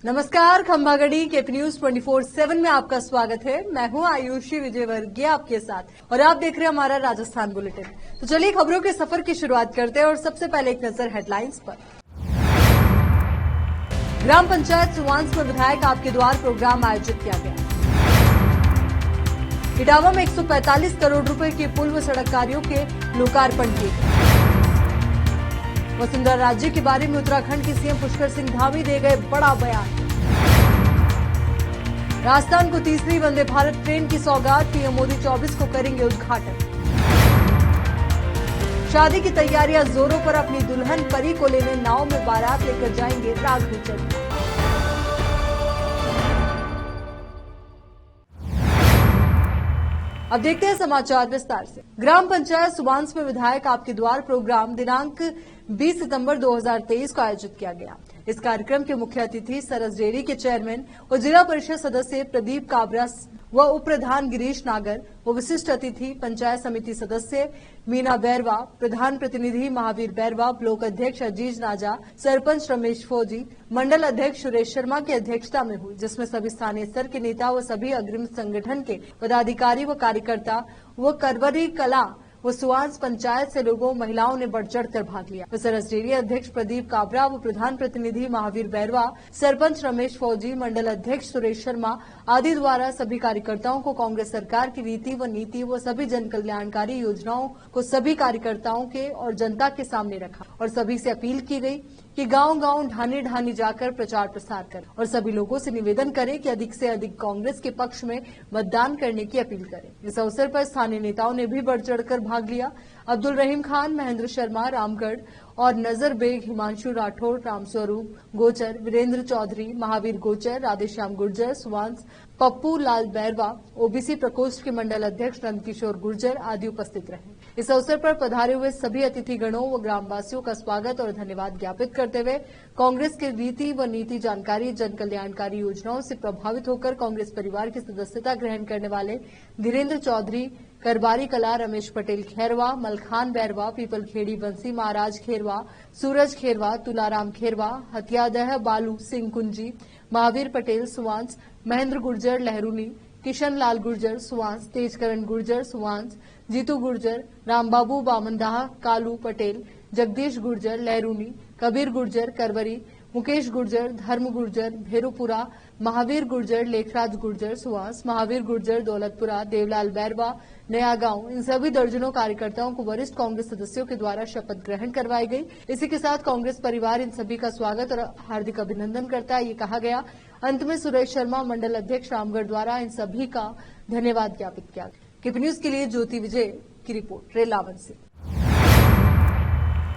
नमस्कार, खंबागढ़ी KP news 24/7 में आपका स्वागत है। मैं हूं आयुषी विजयवर्गीय आपके साथ और आप देख रहे हैं हमारा राजस्थान बुलेटिन। तो चलिए खबरों के सफर की शुरुआत करते हैं और सबसे पहले एक नजर हेडलाइंस पर। ग्राम पंचायत सुवांस में विधायक आपके द्वार प्रोग्राम आयोजित किया गया। इटावा में 145 करोड़ रुपए के पुल व सड़क कार्यों के लोकार्पण किए गए। वसुंधरा राजे के बारे में उत्तराखंड के सीएम पुष्कर सिंह धामी दे गए बड़ा बयान। राजस्थान को तीसरी वंदे भारत ट्रेन की सौगात, पीएम मोदी 24 को करेंगे उद्घाटन। शादी की तैयारियां जोरों पर, अपनी दुल्हन परी को लेने नाव में बारात लेकर जाएंगे राघव चड्ढा। अब देखते हैं समाचार विस्तार से। ग्राम पंचायत सुवांस में विधायक आपके द्वार प्रोग्राम दिनांक 20 सितंबर 2023 को आयोजित किया गया। इस कार्यक्रम के मुख्य अतिथि सरस डेयरी के चेयरमैन और जिला परिषद सदस्य प्रदीप काबरा व उप प्रधान गिरीश नागर व विशिष्ट अतिथि पंचायत समिति सदस्य मीना बैरवा, प्रधान प्रतिनिधि महावीर बैरवा, ब्लॉक अध्यक्ष अजीज नाजा, सरपंच रमेश फौजी, मंडल अध्यक्ष सुरेश शर्मा की अध्यक्षता में हुई, जिसमें सभी स्थानीय स्तर के नेता व सभी अग्रिम संगठन के पदाधिकारी व कार्यकर्ता व करवरी कला वो सुवांस पंचायत से लोगों महिलाओं ने बढ़ चढ़कर भाग लिया। सरस डेयरी अध्यक्ष प्रदीप काबरा व प्रधान प्रतिनिधि महावीर बैरवा, सरपंच रमेश फौजी, मंडल अध्यक्ष सुरेश शर्मा आदि द्वारा सभी कार्यकर्ताओं को कांग्रेस सरकार की रीति व नीति व सभी जन कल्याणकारी योजनाओं को सभी कार्यकर्ताओं के और जनता के सामने रखा और सभी से अपील की गई कि गांव-गांव ढानी जाकर प्रचार प्रसार करें और सभी लोगों से निवेदन करें कि अधिक से अधिक कांग्रेस के पक्ष में मतदान करने की अपील करें। इस अवसर पर स्थानीय नेताओं ने भी बढ़ चढ़कर भाग लिया। अब्दुल रहीम खान, महेंद्र शर्मा, रामगढ़ और नजर बेग, हिमांशु राठौर, रामस्वरूप गोचर, वीरेंद्र चौधरी, महावीर गोचर, राधेश्याम गुर्जर, सुवांस, पप्पू लाल बैरवा, ओबीसी प्रकोष्ठ के मंडल अध्यक्ष नंदकिशोर गुर्जर आदि उपस्थित रहे। इस अवसर पर पधारे हुए सभी अतिथिगणों व ग्रामवासियों का स्वागत और धन्यवाद ज्ञापित करते हुए कांग्रेस के रीति व नीति जानकारी, जन कल्याणकारी योजनाओं से प्रभावित होकर कांग्रेस परिवार की सदस्यता ग्रहण करने वाले धीरेन्द्र चौधरी, करबारी कला, रमेश पटेल खैरवा, मलखान बैरवा, पीपल खेड़ी बंसी महाराज खेरवा, सूरज खेरवा, तुलाराम खेरवा, हथियादह बालू सिंह कुंजी, महावीर पटेल सुवांस, महेंद्र गुर्जर लहरूनी, किशन लाल गुर्जर सुवांस, तेजकरण गुर्जर सुवांस, जीतू गुर्जर, रामबाबू बामनदाह, कालू पटेल, जगदीश गुर्जर लहरूनी, कबीर गुर्जर करवरी, मुकेश गुर्जर, धर्म गुर्जर भेरुपुरा, महावीर गुर्जर, लेखराज गुर्जर सुवांस, महावीर गुर्जर दौलतपुरा, देवलाल बैरवा, नया गांव, इन सभी दर्जनों कार्यकर्ताओं को वरिष्ठ कांग्रेस सदस्यों के द्वारा शपथ ग्रहण करवाई गई। इसी के साथ कांग्रेस परिवार इन सभी का स्वागत और हार्दिक अभिनंदन करता है, ये कहा गया। अंत में सुरेश शर्मा, मंडल अध्यक्ष रामगढ़ द्वारा इन सभी का धन्यवाद ज्ञापित किया। केपी न्यूज के लिए ज्योति विजय की रिपोर्ट रेलावन से।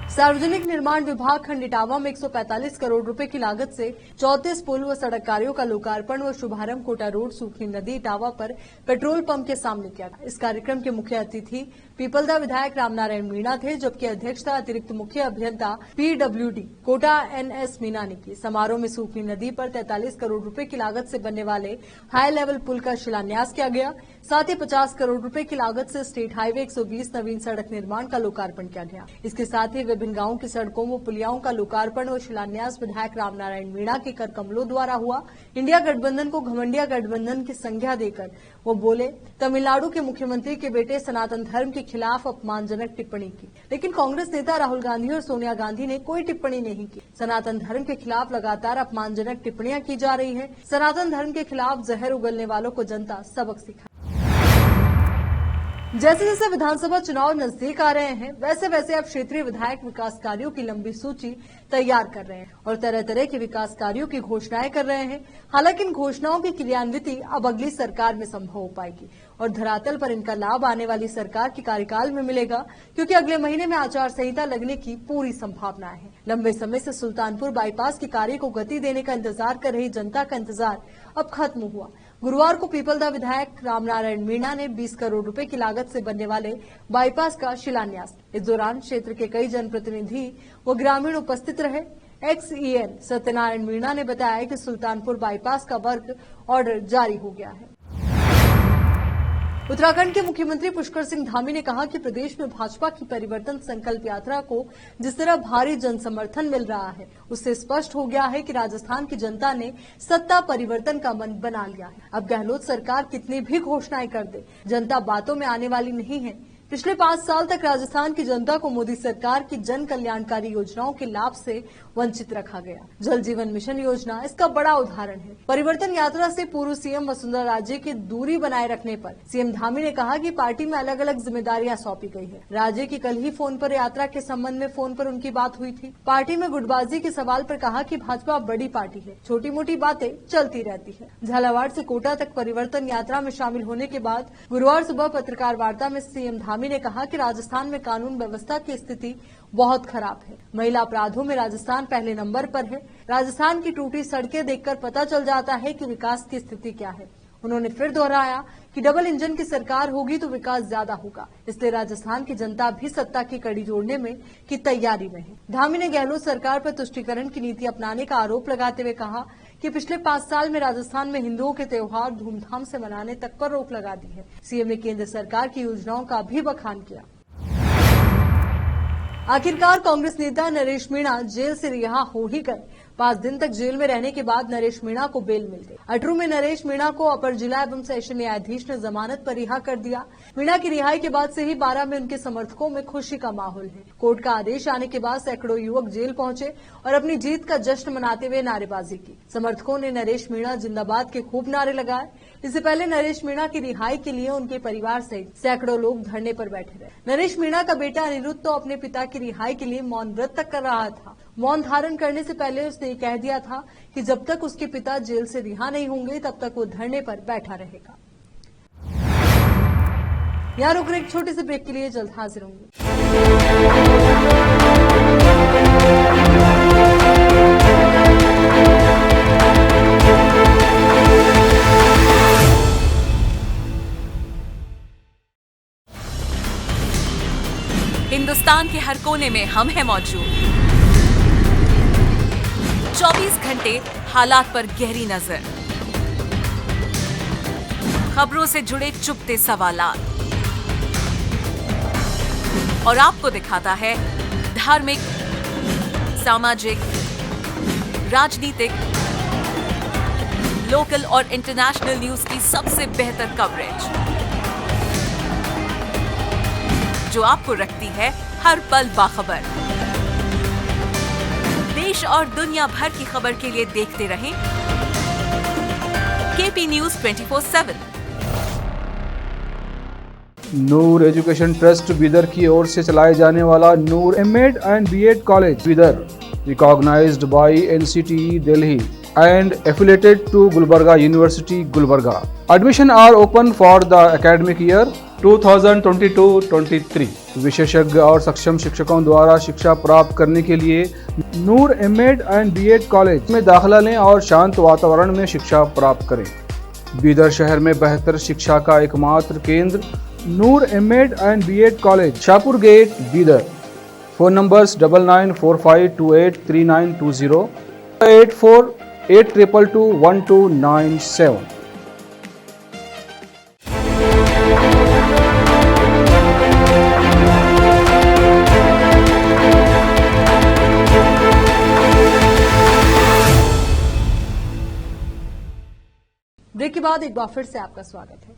सार्वजनिक निर्माण विभाग खंड इटावा में 145 करोड़ रुपए की लागत से 34 पुल व सड़क कार्यों का लोकार्पण व शुभारंभ कोटा रोड, सूखनी नदी, इटावा पर पेट्रोल पंप के सामने किया गया। इस कार्यक्रम के मुख्य अतिथि पीपलदा विधायक रामनारायण मीणा थे, जबकि अध्यक्षता अतिरिक्त मुख्य अभियंता पीडब्ल्यूडी कोटा एनएस मीणा ने की। समारोह में सूखनी नदी पर 43 करोड़ रुपए की लागत से बनने वाले हाई लेवल पुल का शिलान्यास किया गया। साथ ही 50 करोड़ रुपए की लागत से स्टेट हाईवे 120 नवीन सड़क निर्माण का लोकार्पण किया गया। इसके साथ ही विभिन्न गांवों की सड़कों व पुलियाओं का लोकार्पण व शिलान्यास विधायक रामनारायण मीणा के कर कमलों द्वारा हुआ। इंडिया गठबंधन को घमंडिया गठबंधन की संज्ञा देकर वो बोले, तमिलनाडु के मुख्यमंत्री के बेटे सनातन धर्म के खिलाफ अपमानजनक टिप्पणी की, लेकिन कांग्रेस नेता राहुल गांधी और सोनिया गांधी ने कोई टिप्पणी नहीं की। सनातन धर्म के खिलाफ लगातार अपमानजनक टिप्पणियां की जा रही है। सनातन धर्म के खिलाफ जहर उगलने वालों को जनता सबक सिखा। जैसे जैसे विधानसभा चुनाव नजदीक आ रहे हैं, वैसे वैसे अब क्षेत्रीय विधायक विकास कार्यों की लंबी सूची तैयार कर रहे हैं और तरह तरह के विकास कार्यों की घोषणाएं कर रहे हैं। हालांकि इन घोषणाओं की क्रियान्विति अब अगली सरकार में संभव हो पाएगी और धरातल पर इनका लाभ आने वाली सरकार के कार्यकाल में मिलेगा, क्योंकि अगले महीने में आचार संहिता लगने की पूरी संभावना है। लंबे समय से सुल्तानपुर बाईपास के कार्य को गति देने का इंतजार कर रही जनता का इंतजार अब खत्म हुआ। गुरुवार को पीपलदा विधायक रामनारायण मीणा ने 20 करोड़ रुपए की लागत से बनने वाले बाईपास का शिलान्यास। इस दौरान क्षेत्र के कई जनप्रतिनिधि व ग्रामीण उपस्थित रहे। एक्सईएन सत्यनारायण मीणा ने बताया कि सुल्तानपुर बाईपास का वर्क ऑर्डर जारी हो गया है। उत्तराखंड के मुख्यमंत्री पुष्कर सिंह धामी ने कहा कि प्रदेश में भाजपा की परिवर्तन संकल्प यात्रा को जिस तरह भारी जन समर्थन मिल रहा है, उससे स्पष्ट हो गया है कि राजस्थान की जनता ने सत्ता परिवर्तन का मन बना लिया है। अब गहलोत सरकार कितनी भी घोषणाएं कर दे, जनता बातों में आने वाली नहीं है। पिछले 5 साल तक राजस्थान की जनता को मोदी सरकार की जन कल्याणकारी योजनाओं के लाभ से वंचित रखा गया। जल जीवन मिशन योजना इसका बड़ा उदाहरण है। परिवर्तन यात्रा से पूर्व सीएम वसुंधरा राजे की दूरी बनाए रखने पर सीएम धामी ने कहा कि पार्टी में अलग अलग जिम्मेदारियां सौंपी गई है। राजे की कल ही फोन पर यात्रा के संबंध में फोन पर उनकी बात हुई थी। पार्टी में गुटबाजी के सवाल पर कहा कि भाजपा बड़ी पार्टी है, छोटी मोटी बातें चलती रहती है। झालावाड़ से कोटा तक परिवर्तन यात्रा में शामिल होने के बाद गुरुवार सुबह पत्रकार वार्ता में सीएम धामी ने कहा कि राजस्थान में कानून व्यवस्था की स्थिति बहुत खराब है। महिला अपराधों में राजस्थान पहले नंबर पर है। राजस्थान की टूटी सड़कें देखकर पता चल जाता है कि विकास की स्थिति क्या है। उन्होंने फिर दोहराया कि डबल इंजन की सरकार होगी तो विकास ज्यादा होगा, इसलिए राजस्थान की जनता भी सत्ता की कड़ी जोड़ने में की तैयारी में है। धामी ने गहलोत सरकार पर तुष्टीकरण की नीति अपनाने का आरोप लगाते हुए कहा कि पिछले 5 साल में राजस्थान में हिंदुओं के त्योहार धूमधाम से मनाने तक पर रोक लगा दी है। सीएम ने केंद्र सरकार की योजनाओं का भी बखान किया। आखिरकार कांग्रेस नेता नरेश मीणा जेल से रिहा हो ही गए। 5 दिन तक जेल में रहने के बाद नरेश मीणा को बेल मिल गई। अटरू में नरेश मीणा को अपर जिला एवं सेशन न्यायाधीश ने जमानत पर रिहा कर दिया। मीणा की रिहाई के बाद से ही 12 में उनके समर्थकों में खुशी का माहौल है। कोर्ट का आदेश आने के बाद सैकड़ों युवक जेल पहुंचे और अपनी जीत का जश्न मनाते हुए नारेबाजी की। समर्थकों ने नरेश मीणा जिंदाबाद के खूब नारे लगाए। इससे पहले नरेश मीणा की रिहाई के लिए उनके परिवार सहित सैकड़ों लोग धरने पर बैठे रहे। नरेश मीणा का बेटा अनिरुद्ध तो अपने पिता की रिहाई के लिए मौन व्रत तक कर रहा था। मौन धारण करने से पहले उसने कह दिया था कि जब तक उसके पिता जेल से रिहा नहीं होंगे तब तक वो धरने पर बैठा रहेगा। यहाँ रुक रहे एक छोटे से ब्रेक के लिए, जल्द हाजिर होंगे। हिंदुस्तान के हर कोने में हम हैं मौजूद। 24 घंटे हालात पर गहरी नजर, खबरों से जुड़े चुपते सवालात और आपको दिखाता है धार्मिक, सामाजिक, राजनीतिक, लोकल और इंटरनेशनल न्यूज की सबसे बेहतर कवरेज जो आपको रखती है हर पल बाखबर। देश और दुनिया भर की खबर के लिए देखते रहें KP news 24/7। Noor education trust Bidar की ओर से चलाए जाने वाला Noor MEd and BEd college Bidar, recognised by NCTE Delhi and affiliated to Gulbarga University, Gulbarga. Admission are open for the academic year 2022-23. विशेषज्ञ और सक्षम शिक्षकों द्वारा शिक्षा प्राप्त करने के लिए नूर एमएड एंड बीएड कॉलेज में दाखिला लें और शांत वातावरण में शिक्षा प्राप्त करें। बीदर शहर में बेहतर शिक्षा का एकमात्र केंद्र Noor MEd and BEd college, Shahpur gate, Bidar. Phone numbers 9945283920, 8482221297। Break के बाद एक बार फिर से आपका स्वागत है।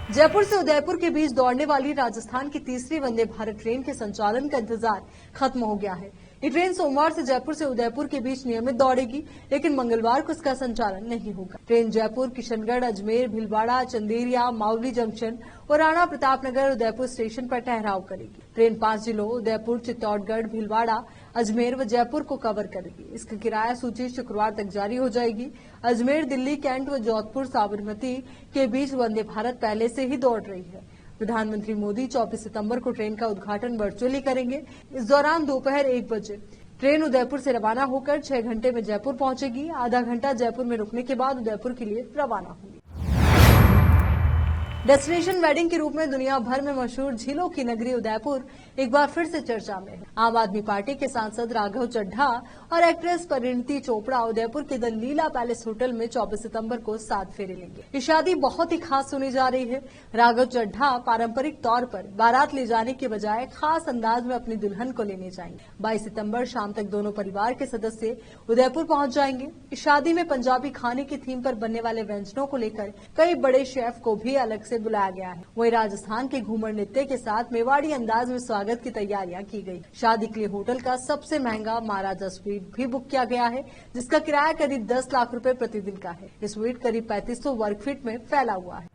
जयपुर से उदयपुर के बीच दौड़ने वाली राजस्थान की तीसरी वंदे भारत ट्रेन के संचालन का इंतजार खत्म हो गया है। ये ट्रेन सोमवार से जयपुर से उदयपुर के बीच नियमित दौड़ेगी, लेकिन मंगलवार को इसका संचालन नहीं होगा। ट्रेन जयपुर, किशनगढ़, अजमेर, भीलवाड़ा, चंदेरिया, मावली जंक्शन और राणा प्रतापनगर उदयपुर स्टेशन पर ठहराव करेगी। ट्रेन 5 जिलों उदयपुर, चित्तौड़गढ़, भीलवाड़ा, अजमेर व जयपुर को कवर करेगी। इसका किराया सूची शुक्रवार तक जारी हो जाएगी। अजमेर, दिल्ली, कैंट व जोधपुर, साबरमती के बीच वंदे भारत पहले से ही दौड़ रही है। प्रधानमंत्री मोदी 24 सितंबर को ट्रेन का उद्घाटन वर्चुअली करेंगे। इस दौरान दोपहर 1 बजे ट्रेन उदयपुर से रवाना होकर 6 घंटे में जयपुर पहुंचेगी। आधा घंटा जयपुर में रुकने के बाद उदयपुर के लिए रवाना होगी। डेस्टिनेशन वेडिंग के रूप में दुनिया भर में मशहूर झीलों की नगरी उदयपुर एक बार फिर से चर्चा में है। आम आदमी पार्टी के सांसद राघव चड्ढा और एक्ट्रेस परिणीति चोपड़ा उदयपुर के द लीला पैलेस होटल में 24 सितंबर को 7 फेरे लेंगे। ये शादी बहुत ही खास सुनी जा रही है। राघव चड्ढा पारंपरिक तौर पर बारात ले जाने के बजाय खास अंदाज में अपनी दुल्हन को लेने जाएंगे। 22 सितंबर शाम तक दोनों परिवार के सदस्य उदयपुर पहुंच जाएंगे। इस शादी में पंजाबी खाने की थीम पर बनने वाले व्यंजनों को लेकर कई बड़े शेफ को भी अलग से बुलाया गया है। वहीं राजस्थान के घूमर नृत्य के साथ मेवाड़ी अंदाज में स्वागत की तैयारियां की गई। शादी के लिए होटल का सबसे महंगा महाराजा स्वीट भी बुक किया गया है, जिसका किराया करीब 10 लाख रुपए प्रतिदिन का है। ये स्वीट करीब 3500 वर्ग फीट में फैला हुआ है।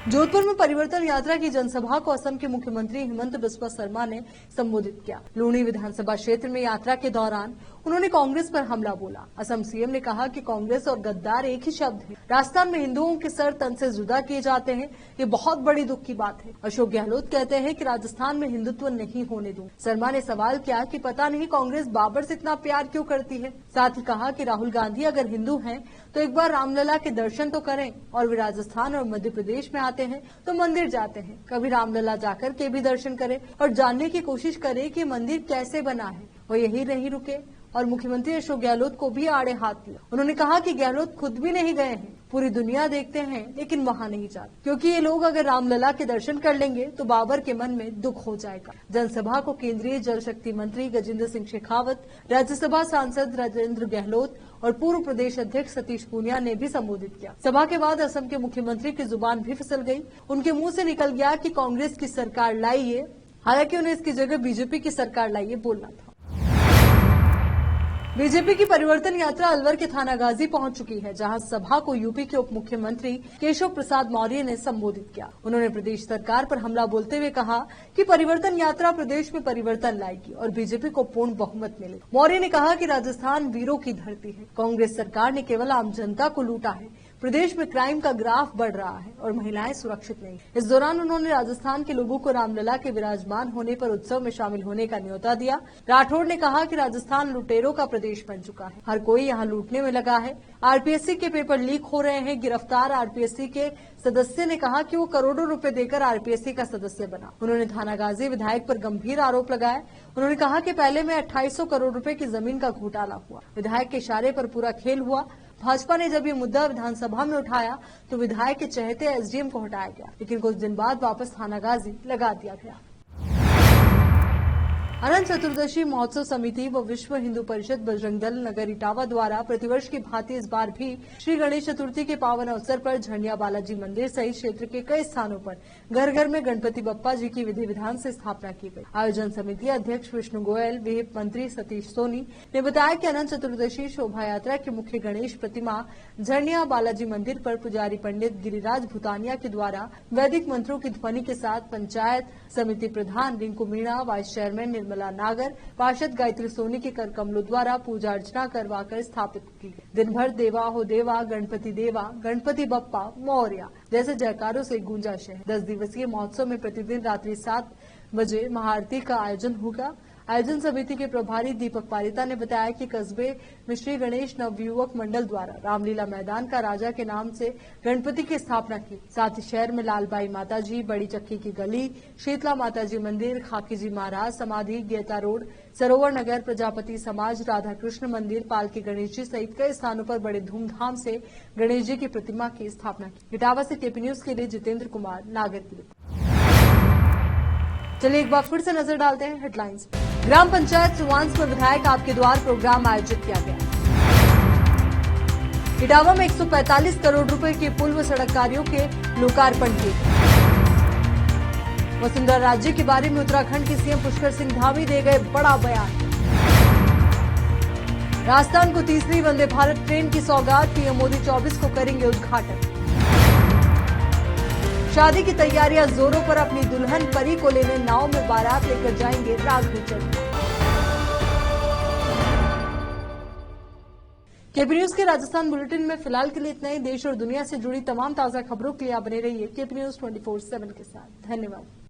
जोधपुर में परिवर्तन यात्रा की जनसभा को असम के मुख्यमंत्री हिमंत बिस्वा शर्मा ने संबोधित किया। लूणी विधानसभा क्षेत्र में यात्रा के दौरान उन्होंने कांग्रेस पर हमला बोला। असम सीएम ने कहा कि कांग्रेस और गद्दार एक ही शब्द है। राजस्थान में हिंदुओं के सर तन से जुदा किए जाते हैं, ये बहुत बड़ी दुख की बात है। अशोक गहलोत कहते हैं कि राजस्थान में हिंदुत्व नहीं होने दूं। शर्मा ने सवाल किया कि पता नहीं कांग्रेस बाबर से इतना प्यार क्यों करती है। साथ ही कहा कि राहुल गांधी अगर हिंदू हैं तो एक बार रामलला के दर्शन तो करें, और वे राजस्थान और मध्य प्रदेश में आते हैं तो मंदिर जाते हैं, कभी रामलला जाकर के भी दर्शन करें और जानने की कोशिश करें कि मंदिर कैसे बना है। वो यही नहीं रुके और मुख्यमंत्री अशोक गहलोत को भी आड़े हाथ लिया। उन्होंने कहा कि गहलोत खुद भी नहीं गए हैं, पूरी दुनिया देखते हैं लेकिन वहां नहीं जाते, क्योंकि ये लोग अगर रामलला के दर्शन कर लेंगे तो बाबर के मन में दुख हो जाएगा। जनसभा को केंद्रीय जल शक्ति मंत्री गजेंद्र सिंह शेखावत, राज्यसभा सांसद राजेंद्र गहलोत और पूर्व प्रदेश अध्यक्ष सतीश पूनिया ने भी संबोधित किया। सभा के बाद असम के मुख्यमंत्री की जुबान भी फिसल गई। उनके मुंह से निकल गया कि कांग्रेस की सरकार लाइए, हालांकि उन्हें इसकी जगह बीजेपी की सरकार लाइए बोलना था। बीजेपी की परिवर्तन यात्रा अलवर के थाना गाजी पहुंच चुकी है, जहां सभा को यूपी के उप मुख्यमंत्री केशव प्रसाद मौर्य ने संबोधित किया। उन्होंने प्रदेश सरकार पर हमला बोलते हुए कहा कि परिवर्तन यात्रा प्रदेश में परिवर्तन लाएगी और बीजेपी को पूर्ण बहुमत मिलेगा। मौर्य ने कहा कि राजस्थान वीरों की धरती है, कांग्रेस सरकार ने केवल आम जनता को लूटा है। प्रदेश में क्राइम का ग्राफ बढ़ रहा है और महिलाएं सुरक्षित नहीं। इस दौरान उन्होंने राजस्थान के लोगों को रामलला के विराजमान होने पर उत्सव में शामिल होने का न्योता दिया। राठौड़ ने कहा कि राजस्थान लुटेरों का प्रदेश बन चुका है, हर कोई यहां लूटने में लगा है। आरपीएससी के पेपर लीक हो रहे हैं। गिरफ्तार आरपीएससी के सदस्य ने कहा कि वो करोड़ों रुपए देकर आरपीएससी का सदस्य बना। उन्होंने थाना गाजी विधायक पर गंभीर आरोप लगाए। उन्होंने कहा कि पहले में 2800 करोड़ रुपए की जमीन का घोटाला हुआ, विधायक के इशारे पर पूरा खेल हुआ। भाजपा ने जब ये मुद्दा विधानसभा में उठाया तो विधायक के चहेते एसडीएम को हटाया गया, लेकिन कुछ दिन बाद वापस थाना गाजी लगा दिया गया। अनंत चतुर्दशी महोत्सव समिति व विश्व हिंदू परिषद बजरंग दल नगर इटावा द्वारा प्रतिवर्ष की भांति इस बार भी श्री गणेश चतुर्थी के पावन अवसर पर झंडिया बालाजी मंदिर सहित क्षेत्र के कई स्थानों पर घर घर में गणपति बप्पा जी की विधि विधान से स्थापना की गई। आयोजन समिति अध्यक्ष विष्णु गोयल, विहिप मंत्री सतीश सोनी ने बताया कि अनंत चतुर्दशी शोभा यात्रा की मुख्य गणेश प्रतिमा झंडिया बालाजी मंदिर पर पुजारी पंडित गिरिराज भूतानिया के द्वारा वैदिक मंत्रों की ध्वनि के साथ पंचायत समिति प्रधान रिंकू मीणा, वाइस चेयरमैन निर्मला नागर, पार्षद गायत्री सोनी के कर कमलों द्वारा पूजा अर्चना करवाकर स्थापित की। दिन भर देवा हो देवा, गणपति बप्पा मौर्या जैसे जयकारों से गूंजा शहर। 10 दिवसीय महोत्सव में प्रतिदिन रात्रि 7 बजे महाआरती का आयोजन होगा। आयोजन समिति के प्रभारी दीपक पारिता ने बताया कि कस्बे में श्री गणेश नवयुवक मंडल द्वारा रामलीला मैदान का राजा के नाम से गणपति की स्थापना की। साथ ही शहर में लालबाई माताजी, बड़ी चक्की की गली, शीतला माताजी मंदिर, खाकी जी महाराज समाधि, गेता रोड, सरोवर नगर, प्रजापति समाज, राधा कृष्ण मंदिर, पालकी गणेश जी सहित कई स्थानों पर बड़े धूमधाम से गणेश जी की प्रतिमा की स्थापना की। इटावा से केपी न्यूज के लिए जितेंद्र कुमार नागर की रिपोर्ट। चलिए एक बार फिर से नजर डालते हैं हेडलाइंस। ग्राम पंचायत सुवांस में विधायक आपके द्वार प्रोग्राम आयोजित किया गया। इटावा में 145 करोड़ रुपए के पुल व सड़क कार्यों के लोकार्पण किए। वसुंधरा राज्य के बारे में उत्तराखंड के सीएम पुष्कर सिंह धामी दे गए बड़ा बयान। राजस्थान को तीसरी वंदे भारत ट्रेन की सौगात, पीएम मोदी 24 को करेंगे उद्घाटन। शादी की तैयारियां जोरों पर, अपनी दुल्हन परी को लेने नाव में बारात लेकर जाएंगे राघव चड्ढा। केपी न्यूज के राजस्थान बुलेटिन में फिलहाल के लिए इतना ही। देश और दुनिया से जुड़ी तमाम ताजा खबरों के लिए आप बने रहिए केपी न्यूज 24/7 के साथ। धन्यवाद।